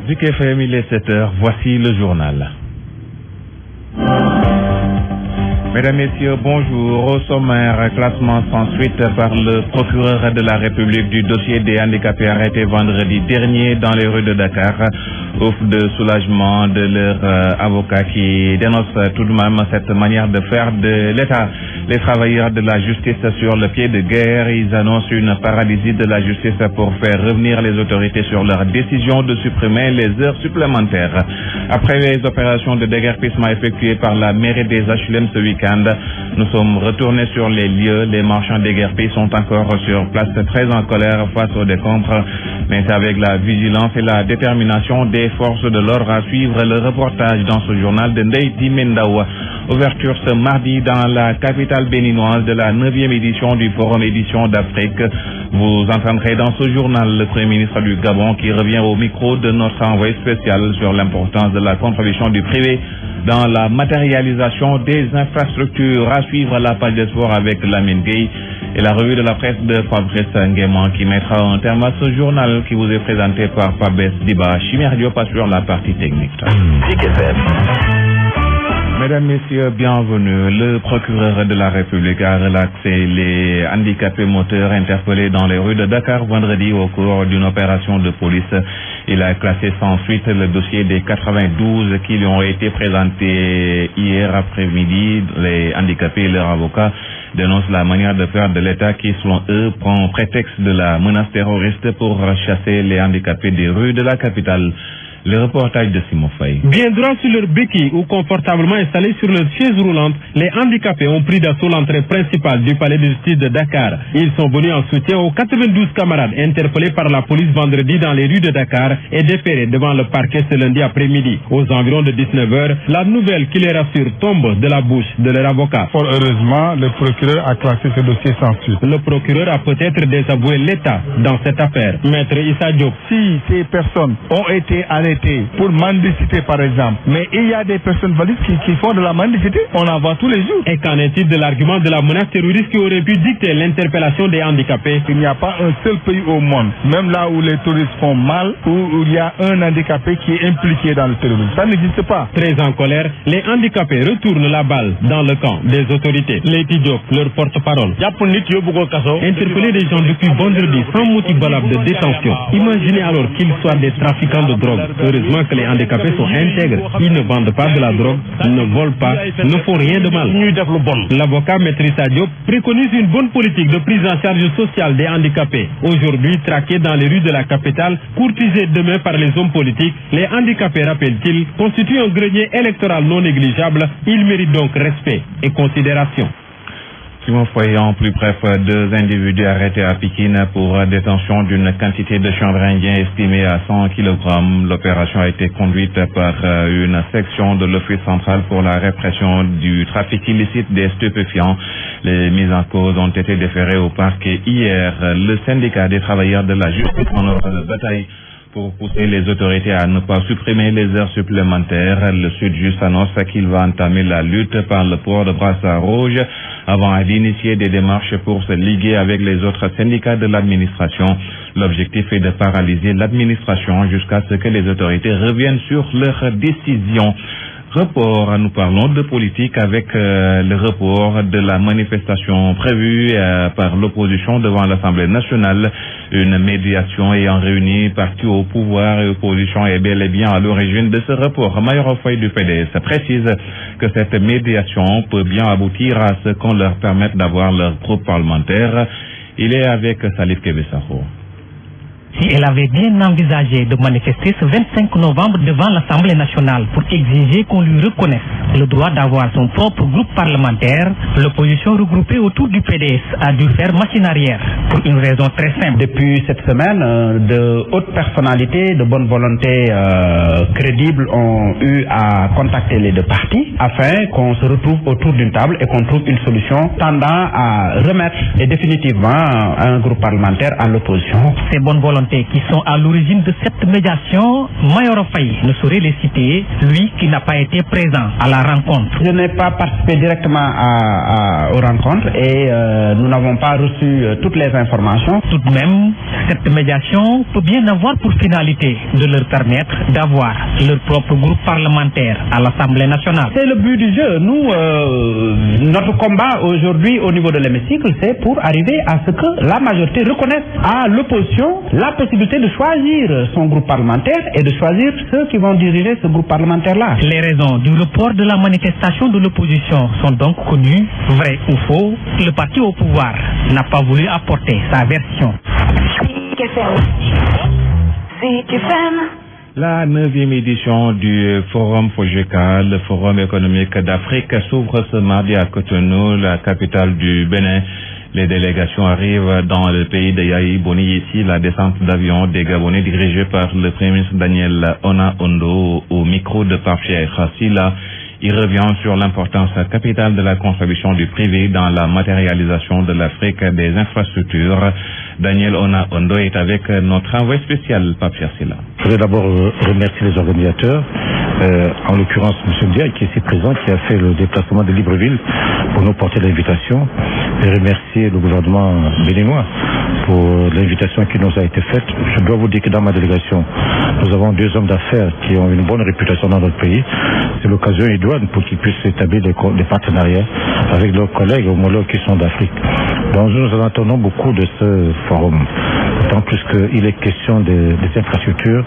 Zik FM, il est 7h, voici le journal. Mesdames, Messieurs, bonjour. Au sommaire, classement sans suite par le procureur de la République du dossier des handicapés arrêtés vendredi dernier dans les rues de Dakar. Ouf de soulagement de leur avocat qui dénonce tout de même cette manière de faire de l'État. Les travailleurs de la justice sur le pied de guerre, ils annoncent une paralysie de la justice pour faire revenir les autorités sur leur décision de supprimer les heures supplémentaires. Après les opérations de déguerpissement effectuées par la mairie des HLM ce week-end, nous sommes retournés sur les lieux. Les marchands déguerpis sont encore sur place, très en colère face aux décombres, mais c'est avec la vigilance et la détermination des forces de l'ordre à suivre le reportage dans ce journal de Ndeiti Mendawa. Ouverture ce mardi dans la capitale béninoise de la 9e édition du Forum Édition d'Afrique. Vous entendrez dans ce journal le Premier ministre du Gabon qui revient au micro de notre envoyé spécial sur l'importance de la contribution du privé dans la matérialisation des infrastructures. À suivre la page des sports avec Lamine Gueye et la revue de la presse de Fabrice Nguéman qui mettra un terme à ce journal qui vous est présenté par Fabès Diba. Chimère Diop assure la partie technique. Mesdames, Messieurs, bienvenue. Le procureur de la République a relaxé les handicapés moteurs interpellés dans les rues de Dakar vendredi au cours d'une opération de police. Il a classé sans suite le dossier des 92 qui lui ont été présentés hier après-midi. Les handicapés et leurs avocats dénoncent la manière de faire de l'État qui, selon eux, prend prétexte de la menace terroriste pour chasser les handicapés des rues de la capitale. Le reportage de Simon Faye. Bien droit sur leur béquille ou confortablement installés sur leur chaise roulante, les handicapés ont pris d'assaut l'entrée principale du palais de justice de Dakar. Ils sont venus en soutien aux 92 camarades interpellés par la police vendredi dans les rues de Dakar et déférés devant le parquet ce lundi après-midi. Aux environs de 19h, la nouvelle qui les rassure tombe de la bouche de leur avocat. Fort heureusement, le procureur a classé ce dossier sans suite. Le procureur a peut-être désavoué l'État dans cette affaire. Maître Issa Diop. Si ces personnes ont été arrêtées pour mendicité par exemple, mais il y a des personnes valides qui font de la mendicité, on en voit tous les jours. Et qu'en est-il de l'argument de la menace terroriste qui aurait pu dicter l'interpellation des handicapés? Il n'y a pas un seul pays au monde, même là où les touristes font mal, où il y a un handicapé qui est impliqué dans le terrorisme. Ça n'existe pas. Très en colère, les handicapés retournent la balle dans le camp des autorités. Les Diop, leur porte-parole. Interpeller des gens depuis vendredi sans motif valable de détention. Imaginez alors qu'ils soient des trafiquants de drogue. Heureusement que les handicapés sont intègres. Ils ne vendent pas de la drogue, ne volent pas, ne font rien de mal. L'avocat Maître Issa Diop préconise une bonne politique de prise en charge sociale des handicapés. Aujourd'hui, traqués dans les rues de la capitale, courtisés demain par les hommes politiques, les handicapés, rappelle-t-il, constituent un grenier électoral non négligeable. Ils méritent donc respect et considération. Simon Foy, en plus bref, 2 individus arrêtés à Pikine pour détention d'une quantité de chanvre indien estimée à 100 kg. L'opération a été conduite par une section de l'Office central pour la répression du trafic illicite des stupéfiants. Les mises en cause ont été déférées au parquet hier. Le syndicat des travailleurs de la justice en ordre de bataille pour pousser les autorités à ne pas supprimer les heures supplémentaires. Le Sud-Just annonce qu'il va entamer la lutte par le port de brassard rouge avant d'initier des démarches pour se liguer avec les autres syndicats de l'administration. L'objectif est de paralyser l'administration jusqu'à ce que les autorités reviennent sur leurs décisions. Report, nous parlons de politique avec le report de la manifestation prévue par l'opposition devant l'Assemblée nationale. Une médiation ayant réuni partis au pouvoir et opposition est bel et bien à l'origine de ce report. Mayor Faye du PDS précise que cette médiation peut bien aboutir à ce qu'on leur permette d'avoir leur groupe parlementaire. Il est avec Salif Kebesaro. Si elle avait bien envisagé de manifester ce 25 novembre devant l'Assemblée nationale pour exiger qu'on lui reconnaisse le droit d'avoir son propre groupe parlementaire, l'opposition regroupée autour du PDS a dû faire machine arrière pour une raison très simple. Depuis cette semaine, de hautes personnalités de bonne volonté crédibles ont eu à contacter les deux partis afin qu'on se retrouve autour d'une table et qu'on trouve une solution tendant à remettre et définitivement un groupe parlementaire à l'opposition. Ces bonnes volontés qui sont à l'origine de cette médiation, Mayor Faye ne saurait les citer, lui qui n'a pas été présent à la la rencontre. Je n'ai pas participé directement aux rencontres et nous n'avons pas reçu toutes les informations. Tout de même, cette médiation peut bien avoir pour finalité de leur permettre d'avoir leur propre groupe parlementaire à l'Assemblée nationale. C'est le but du jeu. Nous, notre combat aujourd'hui au niveau de l'hémicycle, c'est pour arriver à ce que la majorité reconnaisse à l'opposition la possibilité de choisir son groupe parlementaire et de choisir ceux qui vont diriger ce groupe parlementaire-là. Les raisons du report de la manifestation de l'opposition sont donc connues. Vrai ou faux, le parti au pouvoir n'a pas voulu apporter sa version. La 9e édition du Forum FOGECA, le Forum économique d'Afrique, s'ouvre ce mardi à Cotonou, la capitale du Bénin. Les délégations arrivent dans le pays de Yahi Boni. Ici, la descente d'avion des Gabonais dirigée par le Premier ministre Daniel Ona-Ondo au micro de Pape Cheikh Silla. Il revient sur l'importance capitale de la contribution du privé dans la matérialisation de l'Afrique des infrastructures. Daniel Ona-Ondo est avec notre envoyé spécial, Pape Cheikh Silla. Je voudrais d'abord remercier les organisateurs, en l'occurrence M. Ndiaye qui est ici présent, qui a fait le déplacement de Libreville pour nous porter l'invitation, et remercier le gouvernement béninois pour l'invitation qui nous a été faite. Je dois vous dire que dans ma délégation, nous avons 2 hommes d'affaires qui ont une bonne réputation dans notre pays. C'est l'occasion idoine pour qu'ils puissent établir des partenariats avec leurs collègues homologues qui sont d'Afrique. Donc nous en attendons beaucoup de ce forum, d'autant plus qu'il est question des infrastructures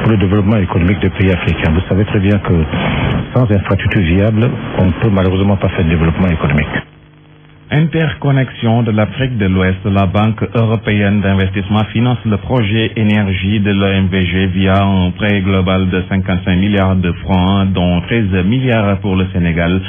pour le développement économique des pays africains. Vous savez très bien que sans infrastructures viables, on ne peut malheureusement pas faire de développement économique. Interconnexion de l'Afrique de l'Ouest, la Banque européenne d'investissement finance le projet énergie de l'OMVG via un prêt global de 55 milliards de francs, dont 13 milliards pour le Sénégal.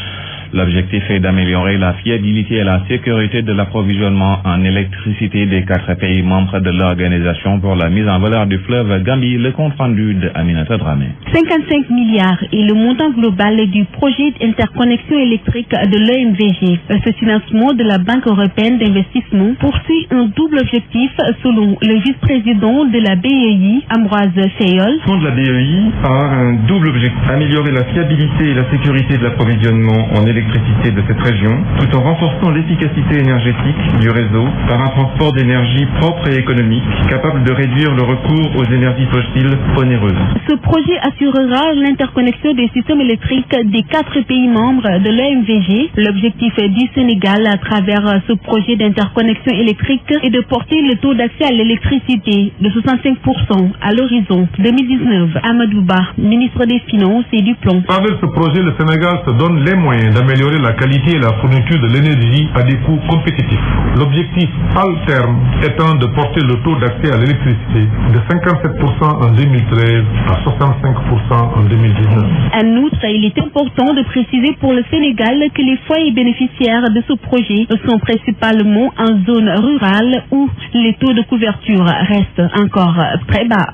L'objectif est d'améliorer la fiabilité et la sécurité de l'approvisionnement en électricité des 4 pays membres de l'organisation pour la mise en valeur du fleuve Gambie. Le compte rendu de Aminata Dramé. 55 milliards est le montant global du projet d'interconnexion électrique de l'OMVG. Ce financement de la Banque européenne d'investissement poursuit un double objectif selon le vice-président de la BEI, Ambroise Fayol. Le fonds de la BEI a un double objectif, améliorer la fiabilité et la sécurité de l'approvisionnement en électricité de cette région, tout en renforçant l'efficacité énergétique du réseau par un transport d'énergie propre et économique, capable de réduire le recours aux énergies fossiles onéreuses. Ce projet assurera l'interconnexion des systèmes électriques des 4 pays membres de l'OMVG. L'objectif du Sénégal à travers ce projet d'interconnexion électrique est de porter le taux d'accès à l'électricité de 65% à l'horizon 2019. Amadou Ba, ministre des Finances et du Plan. Avec ce projet, le Sénégal se donne les moyens d'améliorer la qualité et la fourniture de l'énergie à des coûts compétitifs. L'objectif à terme étant de porter le taux d'accès à l'électricité de 57% en 2013 à 65% en 2019. En outre, il est important de préciser pour le Sénégal que les foyers bénéficiaires de ce projet sont principalement en zone rurale où les taux de couverture restent encore très bas.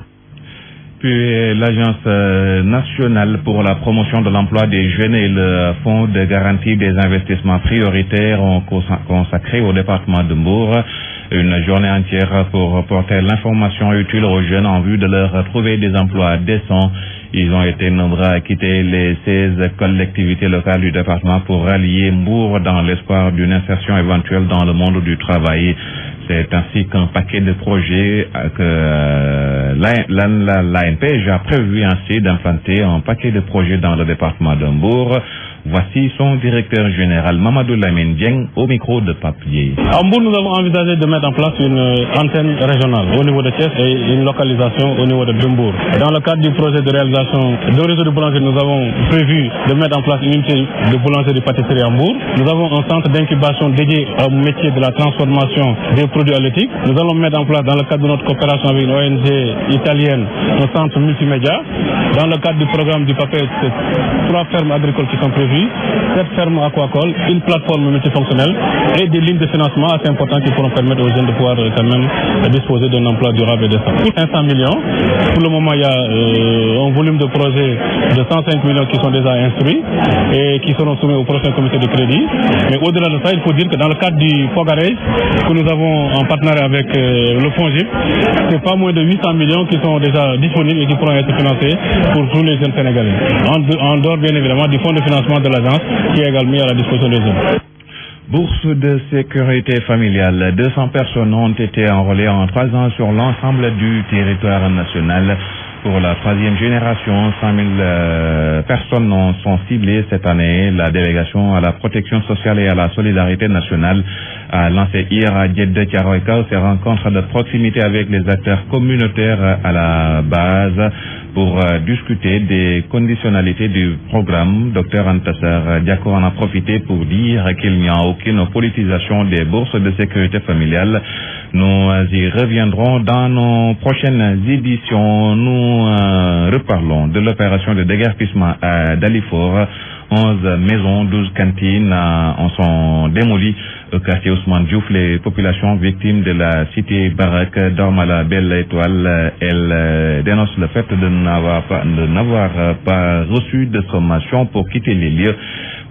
Puis l'Agence nationale pour la promotion de l'emploi des jeunes et le Fonds de garantie des investissements prioritaires ont consacré au département de Mbour une journée entière pour porter l'information utile aux jeunes en vue de leur trouver des emplois décents. Ils ont été nombreux à quitter les 16 collectivités locales du département pour rallier Mbour dans l'espoir d'une insertion éventuelle dans le monde du travail. C'est ainsi qu'un paquet de projets que l'ANPEJ a prévu ainsi d'implanter un paquet de projets dans le département de Mbour. Voici son directeur général Mamadou Lamine Dieng au micro de Papier. À Mbour, nous avons envisagé de mettre en place une antenne régionale au niveau de Thiès et une localisation au niveau de Mbour. Dans le cadre du projet de réalisation de réseau de boulangerie, nous avons prévu de mettre en place une unité de boulangerie-pâtisserie à Mbour. Nous avons un centre d'incubation dédié au métier de la transformation des produits halieutiques. Nous allons mettre en place, dans le cadre de notre coopération avec une ONG italienne, un centre multimédia. Dans le cadre du programme du PAPET, 3 fermes agricoles qui sont prévues, 7 fermes aquacoles, une plateforme multifonctionnelle et des lignes de financement assez importantes qui pourront permettre aux jeunes de pouvoir quand même disposer d'un emploi durable et décent. Pour 500 millions, pour le moment il y a un volume de projets de 105 millions qui sont déjà instruits et qui seront soumis au prochain comité de crédit. Mais au-delà de ça, il faut dire que dans le cadre du Fogarage que nous avons en partenariat avec le FONGIP, c'est pas moins de 800 millions qui sont déjà disponibles et qui pourront être financés pour tous les jeunes Sénégalais. En dehors bien évidemment du fonds de financement de l'agence qui est également mis à la disposition des jeunes. Bourse de sécurité familiale. 200 personnes ont été enrôlées en 3 ans sur l'ensemble du territoire national. Pour la 3e génération, 100 000 personnes sont ciblées cette année. La délégation à la protection sociale et à la solidarité nationale a lancé hier à Djeddah Thiaroye Kao ses rencontres de proximité avec les acteurs communautaires à la base pour discuter des conditionnalités du programme. Dr Antassar Diako en a profité pour dire qu'il n'y a aucune politisation des bourses de sécurité familiale. Nous y reviendrons dans nos prochaines éditions. Nous reparlons de l'opération de déguerpissement à Dalifort. 11 maisons, 12 cantines en sont démolies au quartier Ousmane Diouf. Les populations victimes de la cité Barak dorment à la belle étoile. Elles dénoncent le fait de n'avoir pas reçu de sommation pour quitter les lieux.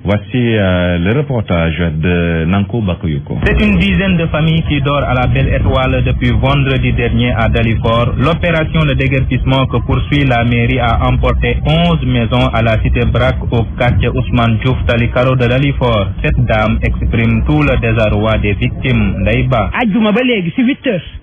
Voici le reportage de Nanko Bakoyoko. C'est une dizaine de familles qui dorment à la Belle Étoile depuis vendredi dernier à Dalifort. L'opération de déguerpissement que poursuit la mairie a emporté 11 maisons à la cité Braque au quartier Ousmane Diouf Talikaro de Dalifort. Cette dame exprime tout le désarroi des victimes. Daïba.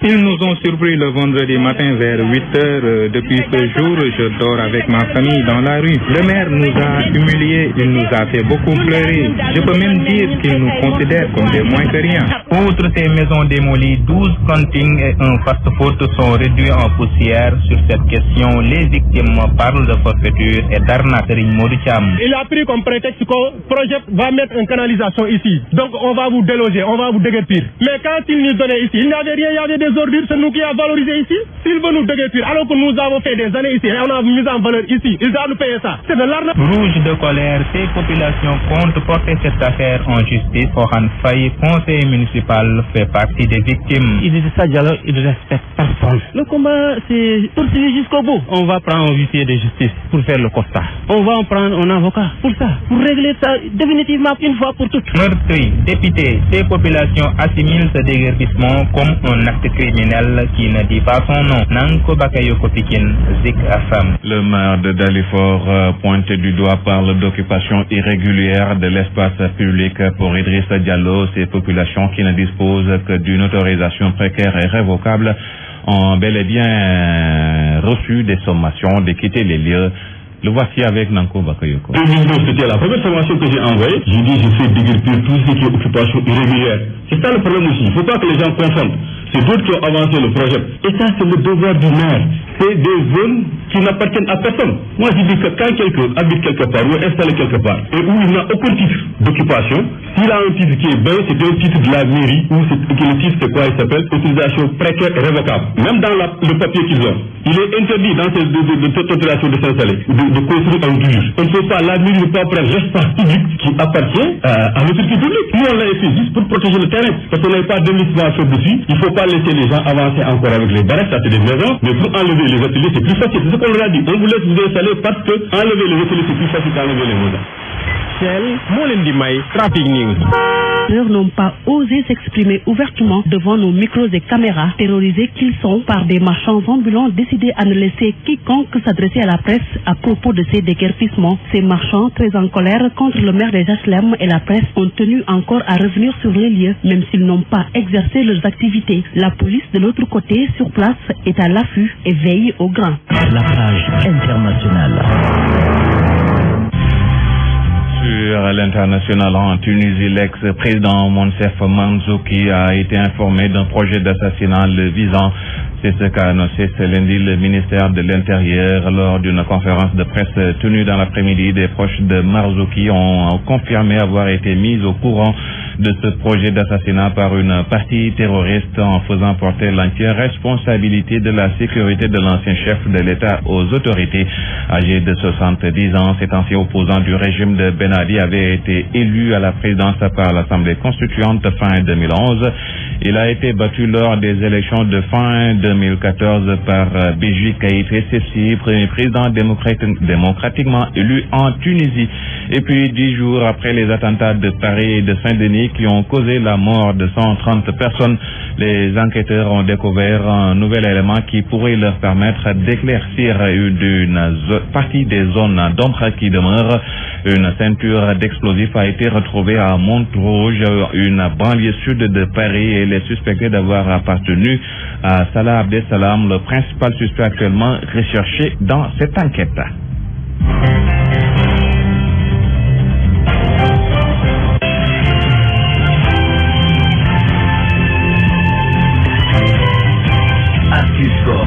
Ils nous ont surpris le vendredi matin vers 8h. Depuis ce jour, je dors avec ma famille dans la rue. Le maire nous a humiliés, il nous a fait beaucoup pleurer. Je peux même dire qu'ils nous considèrent comme des moins que rien. Outre ces maisons démolies, 12 cantines et un fast-food sont réduits en poussière. Sur cette question, les victimes parlent de forfaiture et d'arnaque. Il a pris comme prétexte que le projet va mettre une canalisation ici. Donc on va vous déloger, on va vous déguerpir. Mais quand il nous donnait ici, il n'y avait rien, il y avait des ordures, c'est nous qui avons valorisé ici. S'il veut nous déguerpir, alors que nous avons fait des années ici et on a mis en valeur ici, il doit nous payer ça. C'est de l'arnaque. Rouge de colère, ces populations comptent porter cette affaire en justice. Oran Faye, conseiller municipal, fait partie des victimes. Il dit ça, Diallo, il ne respecte personne. Le combat, c'est poursuivi jusqu'au bout. On va prendre un huissier de justice pour faire le constat. On va en prendre un avocat pour ça, pour régler ça définitivement une fois pour toutes. Meurtri, député, ces populations assimilent ce déguerpissement comme un acte criminel qui ne dit pas son nom. Nanko Bakayoko Pikin, Zik Assam. Le maire de Dalifort, pointé du doigt, parle d'occupation irrégulière de l'espace public pour Idrissa Diallo. Ces populations qui ne disposent que d'une autorisation précaire et révocable ont bel et bien reçu des sommations de quitter les lieux. Le voici avec Nanko Bakayoko. C'était la première formation que j'ai envoyée. J'ai dit je fais déguerpir tout ce qui est occupation irrégulière. C'est ça le problème aussi. Il ne faut pas que les gens confondent. C'est d'autres qui ont avancé le projet. Et ça, c'est le devoir du maire. C'est des zones qui n'appartiennent à personne. Moi, je dis que quand quelqu'un habite quelque part ou est installé quelque part et où il n'a aucun titre d'occupation, s'il a un titre qui est bien, c'est un titre de la mairie ou le titre, c'est quoi il s'appelle? Utilisation précaire et révocable. Même dans le papier qu'ils ont. Il est interdit dans cette autorisation de s'installer, de construire un juge. On ne peut pas, la mairie ne peut pas prendre l'espace public qui appartient à l'autorité publique. Nous, on l'a fait juste pour protéger le terrain. Parce qu'on n'avait pas d'investissement dessus. Il ne faut pas laisser les gens avancer encore avec les barrettes, ça c'est des maisons. Mais pour enlever les ateliers, c'est plus facile. C'est ce qu'on leur a dit. On vous laisse vous installer parce que enlever les ateliers, c'est plus facile qu'enlever les maisons. Traffic News. Les n'ont pas osé s'exprimer ouvertement devant nos micros et caméras, terrorisés qu'ils sont par des marchands ambulants décidés à ne laisser quiconque s'adresser à la presse à propos de ces déguerpissements. Ces marchands, très en colère contre le maire des HLM et la presse, ont tenu encore à revenir sur les lieux, même s'ils n'ont pas exercé leurs activités. La police, de l'autre côté, sur place, est à l'affût et veille au grain. La page internationale. Sur l'international en Tunisie, l'ex-président Monsef Manzouki a été informé d'un projet d'assassinat le visant. C'est ce qu'a annoncé ce lundi le ministère de l'Intérieur lors d'une conférence de presse tenue dans l'après-midi. Des proches de Marzouki ont confirmé avoir été mis au courant de ce projet d'assassinat par une partie terroriste en faisant porter l'entière responsabilité de la sécurité de l'ancien chef de l'État aux autorités. Âgé de 70 ans, cet ancien opposant du régime de Ben Ali avait été élu à la présidence par l'Assemblée constituante fin 2011. Il a été battu lors des élections de fin 2011 2014 par Béji Caïd Essebsi, premier président démocratiquement élu en Tunisie. Et puis 10 jours après les attentats de Paris et de Saint-Denis qui ont causé la mort de 130 personnes, les enquêteurs ont découvert un nouvel élément qui pourrait leur permettre d'éclaircir une partie des zones d'ombre qui demeurent. Une ceinture d'explosifs a été retrouvée à Montrouge, une banlieue sud de Paris, et les suspectés d'avoir appartenu à Salah Abdeslam, le principal suspect actuellement recherché dans cette enquête. Actu-Sport.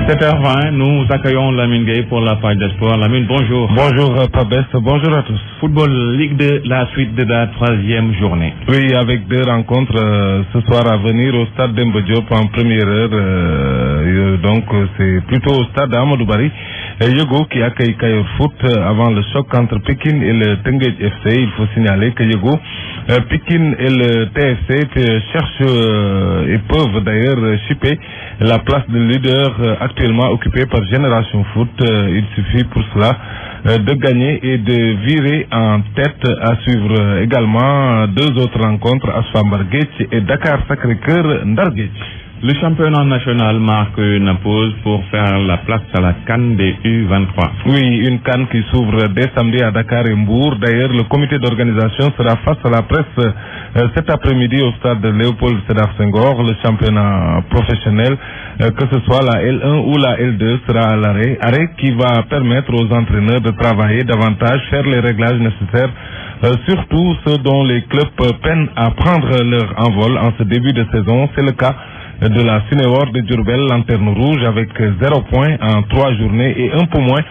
7h20, nous accueillons Lamine Gueye pour la page de sport. Lamine, bonjour. Bonjour Pabès, bonjour à tous. Football Ligue 2, la suite de la 3e journée. Oui, avec 2 rencontres ce soir à venir au stade Demba Diop en première heure. Donc c'est plutôt au stade Amadou Barry. Yego qui accueille Kayor Foot avant le choc entre Pékin et le Tenguej FC. Il faut signaler que Yego, Pékin et le TFC cherchent et peuvent d'ailleurs chipper la place de leader actuellement occupée par Génération Foot. Il suffit pour cela de gagner et de virer en tête. À suivre également 2 autres rencontres, Asfa Mbarguetch et Dakar Sacré-Cœur Ndarguetch. Le championnat national marque une pause pour faire la place à la CAN des U23. Oui, une CAN qui s'ouvre dès samedi à Dakar et Mbour. D'ailleurs, le comité d'organisation sera face à la presse cet après-midi au stade Léopold Sédar Senghor. Le championnat professionnel, que ce soit la L1 ou la L2, sera à l'arrêt. Arrêt qui va permettre aux entraîneurs de travailler davantage, faire les réglages nécessaires, surtout ceux dont les clubs peinent à prendre leur envol en ce début de saison. C'est le cas de la Cinéor de Diourbel, lanterne rouge, avec 0 points en 3 journées et un peu moins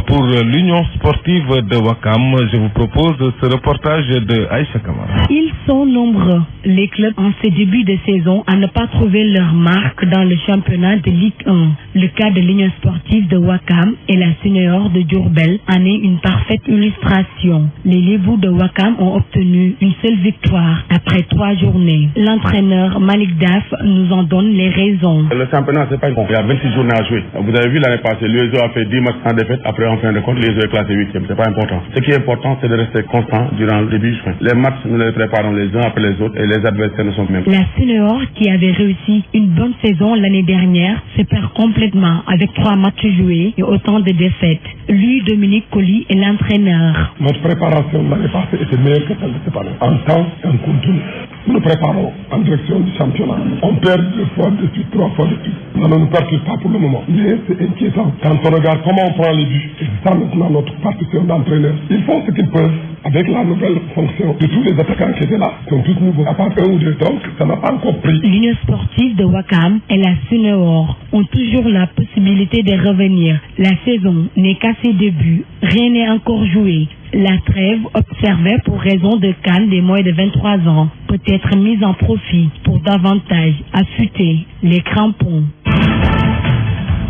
pour l'Union sportive de Ouakam. Je vous propose ce reportage de Aïcha Kamara. Ils sont nombreux, les clubs en ce début de saison, à ne pas trouver leur marque dans le championnat de Ligue 1. Le cas de l'Union sportive de Ouakam et la Cinéor de Diourbel en est une parfaite illustration. Les Lébous de Ouakam ont obtenu une seule victoire après 3 journées. L'entraîneur Malik Daf nous en donne les raisons. Le championnat, c'est pas bon. Il y a 26 journées à jouer. Vous avez vu l'année passée, l'USO a fait 10 matchs sans défaite. Après, en fin de compte, l'USO est classé 8e. C'est pas important. Ce qui est important, c'est de rester constant durant le début juin. Les matchs, nous les préparons les uns après les autres et les adversaires ne sont mêmes. La Cinéor, qui avait réussi une bonne saison l'année dernière, se perd complètement avec 3 matchs joués et autant de défaites. Lui, Dominique Colli, est l'entraîneur. Notre préparation l'année passée était meilleure que celle de cette année. En temps et en contenu. Nous nous préparons en direction du championnat. On perd 2 fois de suite, 3 fois de suite. Nous ne nous percutons pas pour le moment. Mais c'est inquiétant. Quand on regarde comment on prend les buts, et c'est ça maintenant notre partition d'entraîneurs. Ils font ce qu'ils peuvent avec la nouvelle fonction de tous les attaquants qui étaient là. Ils sont tous nouveaux. À part 1 ou 2, donc ça n'a pas encore pris. L'Union sportive de Ouakam et la Cinéor ont toujours la possibilité de revenir. La saison n'est qu'à ses débuts. Rien n'est encore joué. La trêve observée pour raison de CAN des moins de 23 ans peut être mise en profit pour davantage affûter les crampons.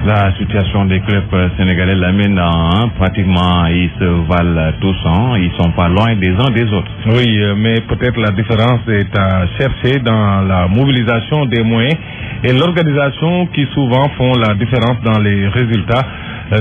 La situation des clubs sénégalais l'amène à pratiquement, ils se valent tous, ils sont pas loin des uns des autres. Oui, mais peut-être la différence est à chercher dans la mobilisation des moyens et l'organisation qui souvent font la différence dans les résultats.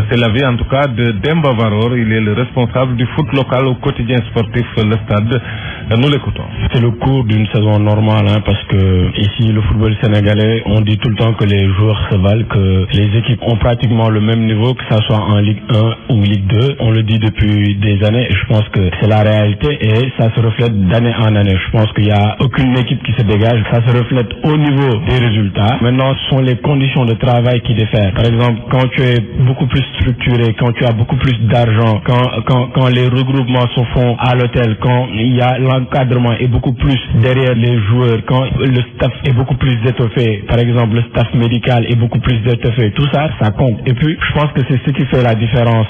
C'est l'avis en tout cas de Demba Varor, il est le responsable du foot local au quotidien sportif Le Stade. Nous l'écoutons. C'est le cours d'une saison normale, parce que ici le football sénégalais, on dit tout le temps que les joueurs se valent, que les équipes ont pratiquement le même niveau, que ça soit en Ligue 1 ou Ligue 2. On le dit depuis des années et je pense que c'est la réalité et ça se reflète d'année en année. Je pense qu'il n'y a aucune équipe qui se dégage, ça se reflète au niveau des résultats. Maintenant, ce sont les conditions de travail qui diffèrent. Par exemple, quand tu es beaucoup plus structuré, quand tu as beaucoup plus d'argent, quand les regroupements se font à l'hôtel, quand il y a l'encadrement est beaucoup plus derrière les joueurs, quand le staff est beaucoup plus étoffé, par exemple le staff médical est beaucoup plus étoffé, tout ça, ça compte. Et puis, je pense que c'est ce qui fait la différence.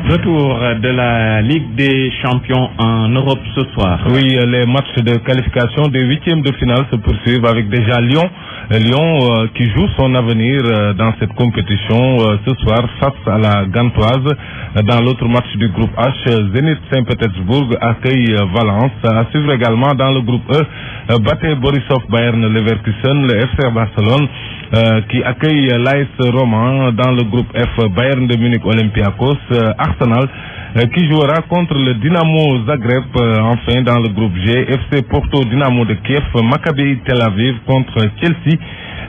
Retour de la Ligue des champions en Europe ce soir. Oui, les matchs de qualification des huitièmes de finale se poursuivent avec déjà Lyon. Lyon qui joue son avenir dans cette compétition ce soir face à la Gantoise. Dans l'autre match du groupe H, Zenit Saint-Pétersbourg accueille Valence. À suivre également dans le groupe E, Bate Borisov Bayern Leverkusen, le FC Barcelone qui accueille l'AS Roma. Dans le groupe F, Bayern de Munich Olympiakos, Arsenal qui jouera contre le Dynamo Zagreb. Enfin dans le groupe G, FC Porto Dynamo de Kiev, Maccabi Tel Aviv contre Chelsea.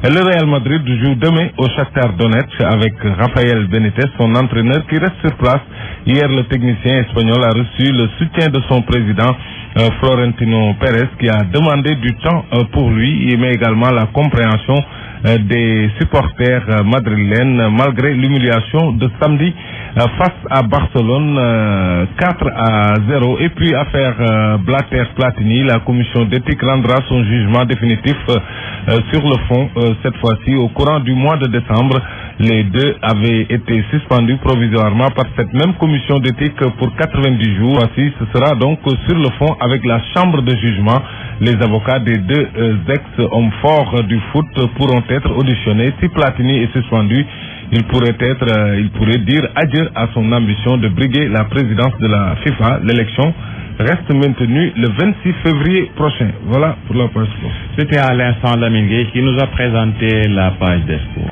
Le Real Madrid joue demain au Shakhtar Donetsk avec Rafael Benitez, son entraîneur qui reste sur place. Hier, le technicien espagnol a reçu le soutien de son président Florentino Pérez qui a demandé du temps pour lui, mais également la compréhension des supporters madrilènes malgré l'humiliation de samedi face à Barcelone 4-0. Et puis affaire Blatter-Platini, la commission d'éthique rendra son jugement définitif sur le fond cette fois-ci au courant du mois de décembre. Les deux avaient été suspendus provisoirement par cette même commission d'éthique pour 90 jours. Voici, ce sera donc sur le fond avec la chambre de jugement. Les avocats des deux ex-hommes forts du foot pourront être auditionnés. Si Platini est suspendu, il pourrait dire adieu à son ambition de briguer la présidence de la FIFA. L'élection reste maintenue le 26 février prochain. Voilà pour la page sport. C'était à l'instant Lamine Gueye qui nous a présenté la page des sports.